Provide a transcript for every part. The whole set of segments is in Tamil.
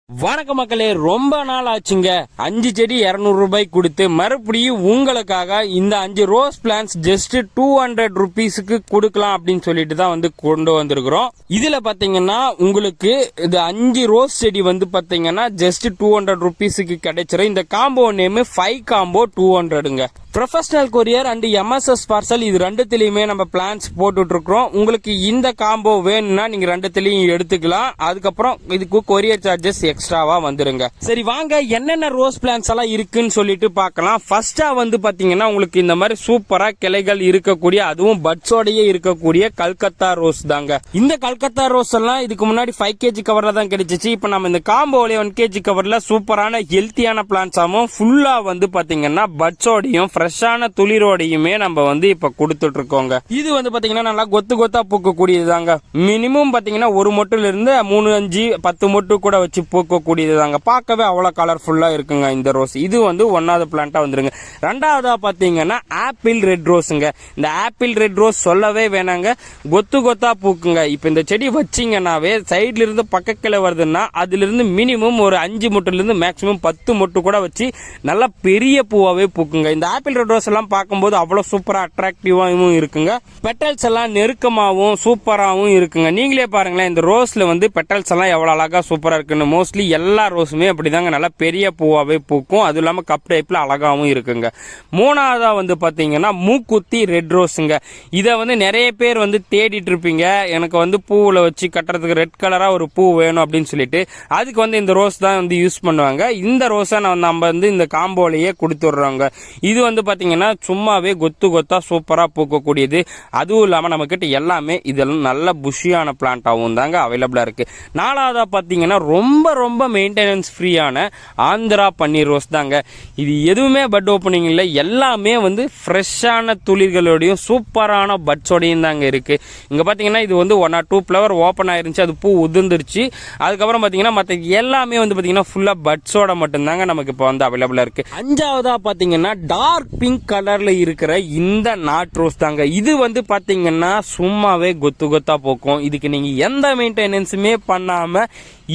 வணக்கம் மக்களே, ரொம்ப நாள் ஆச்சுங்க. 5 செடி 200 ரூபாய் கொடுத்து மறுபடியும் உங்களுக்காக இந்த 5 ரோஸ் பிளான்ஸ் ஜஸ்ட் 200 ருபீஸுக்கு கொடுக்கலாம் அப்படின்னு சொல்லிட்டு தான் கொண்டு வந்திருக்கிறோம். இதுல பாத்தீங்கன்னா உங்களுக்கு இது 5 ரோஸ் செடி பாத்தீங்கன்னா ஜஸ்ட் 200 ருபீஸுக்கு கிடைச்சிரும். இந்த காம்போ நேம் 5 காம்போ 200ங்க. Professional courier and MSS parcel இது ரெண்டுத்திலயுமே நம்ம பிளான்ஸ் போட்டுட்டு இருக்கிறோம். உங்களுக்கு இந்த காம்போ வேணும்னா நீங்க ரெண்டுத்திலயும் எடுத்துக்கலாம். அதுக்கப்புறம் இதுக்கு கொரியர் சார்ஜஸ் எக்ஸ்ட்ராவா வந்துருங்க. சரி வாங்க, என்னென்ன ரோஸ் பிளான்ஸ் எல்லாம் இருக்குன்னு சொல்லிட்டு பார்க்கலாம். ஃபர்ஸ்டா பாத்தீங்கன்னா உங்களுக்கு இந்த மாதிரி சூப்பரா கிளைகள் இருக்கக்கூடிய, அதுவும் பட்ஸோடயே இருக்கக்கூடிய கல்கத்தா ரோஸ் தாங்க. இந்த கல்கத்தா ரோஸ் எல்லாம் இதுக்கு முன்னாடி 5 kg கவர்ல தான் கிடைச்சிச்சு. இப்ப நம்ம இந்த காம்போல 1 kg கவர்ல சூப்பரான ஹெல்த்தியான பிளான்ஸாவும் ஃபுல்லா பாத்தீங்கன்னா பட்ஸோடையும் ஃப்ரெஷ்ஷான துளிரோடையுமே நம்ம இப்ப கொடுத்துட்டு இருக்கோங்க. இது பாத்தீங்கன்னா நல்லா கொத்து கொத்தா பூக்கக்கூடியதாங்க. மினிமம் பாத்தீங்கன்னா ஒரு மொட்டுல இருந்து 3, 5, 10 மொட்டு கூட வச்சு பூக்கக்கூடியதாங்க. பார்க்கவே அவ்வளவு கலர்ஃபுல்லா இருக்குங்க இந்த ரோஸ். இது 1வது பிளான்ட்டா வந்துருங்க. 2வதா பாத்தீங்கன்னா ஆப்பிள் ரெட் ரோஸுங்க. இந்த ஆப்பிள் ரெட் ரோஸ் சொல்லவே வேணாங்க, கொத்து கொத்தா பூக்குங்க. இப்ப இந்த செடி வச்சீங்கன்னாவே சைட்ல இருந்து பக்கக்கில வருதுன்னா அதுல இருந்து மினிமம் ஒரு 5 மொட்டுல இருந்து மேக்சிமம் 10 மொட்டு கூட வச்சு நல்லா பெரிய பூவாவே பூக்குங்க. இந்த ஆப்பிள் ரெட் ரோஸ் எல்லாம் பார்க்கும்போது அவ்வளவு சூப்பரா அட்ராக்டிவாவும் இருக்குங்க. பெட்டல்ஸ் எல்லாம் நெருக்கமாவும் சூப்பராவும் இருக்குங்க. நீங்களே பாருங்களேன், இந்த ரோஸ்ல பெட்டல்ஸ் எல்லாம் எவ்வளவு அழகா சூப்பரா இருக்குன்னு. மோஸ்ட்லி எல்லா ரோஸுமே அப்படிதாங்க, நல்லா பெரிய பூவாவே பூக்கும். அது இல்லாம கப் டைப்ல அழகாவும் இருக்குங்க. 3வதா பாத்தீங்கன்னா மூக்குத்தி ரெட் ரோஸுங்க. இத நிறைய பேர் தேடிட்டு இருப்பீங்க. எனக்கு பூவுல வச்சு கட்டுறதுக்கு ரெட் கலரா ஒரு பூ வேணும் அப்படின்னு சொல்லிட்டு அதுக்கு இந்த ரோஸ் தான் யூஸ் பண்ணுவாங்க. இந்த ரோஸை நம்ம இந்த காம்போலயே கொடுத்துடுறோங்க. இது பாத்தீங்கன்னா சும்மாவே கொத்து கொத்தா சூப்பரா பூக்கக்கூடியது. அதுவும் இல்லாம நம்ம கிட்ட எல்லாமே இதெல்லாம் நல்ல புஷியான பிளான்டாவும் தாங்க அவைலபிளா இருக்கு. 4வதா பாத்தீங்கன்னா ரொம்ப ரொம்ப மெயின்டெனன்ஸ் ஃப்ரீயான ஆந்திரா பன்னீர் ரோஸ் தாங்க. இது எதுவுமே பட் ஓப்பனிங் இல்ல, எல்லாமே ஃப்ரெஷ்ஷான துளிர்களோடையும் சூப்பரான பட்ஸோடையும் தாங்க இருக்கு. இங்க பாத்தீங்கன்னா இது 1 or 2 ஃபிளவர் ஓபன் ஆயிருந்துச்சு, அது பூ உதிர்ந்துருச்சு. அதுக்கப்புறம் பாத்தீங்கன்னா மத்த எல்லாமே பாத்தீங்கன்னா ஃபுல்லா பட்ஸோட மட்டும் தாங்க நமக்கு இப்போ அவைலபிளா இருக்கு. 5வதா பாத்தீங்கன்னா டார்க் பிங்க் கலர்ல இருக்கிற இந்த நாட் ரோஸ் தாங்க. இது பாத்தீங்கன்னா சும்மாவே கொத்து கொத்தா போக்கும். இதுக்கு நீங்க எந்த மெயின்டெனன்ஸுமே பண்ணாம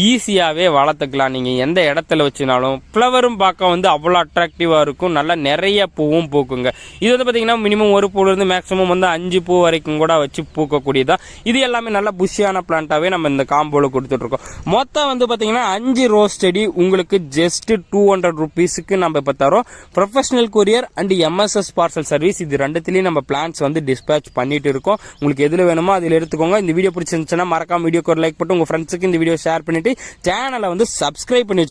ஈஸியாவே வளர்த்துக்கலாம். நீங்க எந்த இடத்துல வச்சினாலும் ஃபிளவரும் பார்க்க அவ்வளவு அட்ராக்டிவா இருக்கும். நல்லா நிறைய பூவும் பூக்குங்க. இது பாத்தீங்கன்னா மினிமம் ஒரு பூல இருந்து மேக்ஸிமம் 5 பூ வரைக்கும் கூட வச்சு பூக்கக்கூடியதா. இது எல்லாமே நல்ல புஷியான பிளான்ட்டாவே நம்ம இந்த காம்போல கொடுத்துட்டு இருக்கோம். மொத்தம் பாத்தீங்கன்னா 5 ரோஸ் செடி உங்களுக்கு ஜஸ்ட் 200 ருபீஸுக்கு நம்ம இப்ப தரோம். Professional courier and MSS parcel service இது ரெண்டுத்திலயும் நம்ம பிளான்ஸ் டிஸ்பேச் பண்ணிட்டு இருக்கோம். உங்களுக்கு எதுல வேணுமோ அதில் எடுத்துக்கோங்க. இந்த வீடியோ பிடிச்சிருந்துச்சுன்னா மறக்காம வீடியோக்கு ஒரு லைக் போட்டு உங்க ஃப்ரெண்ட்ஸுக்கு இந்த வீடியோ ஷேர் பண்ணிட்டு சேனலை சப்ஸ்கிரைப் பண்ணி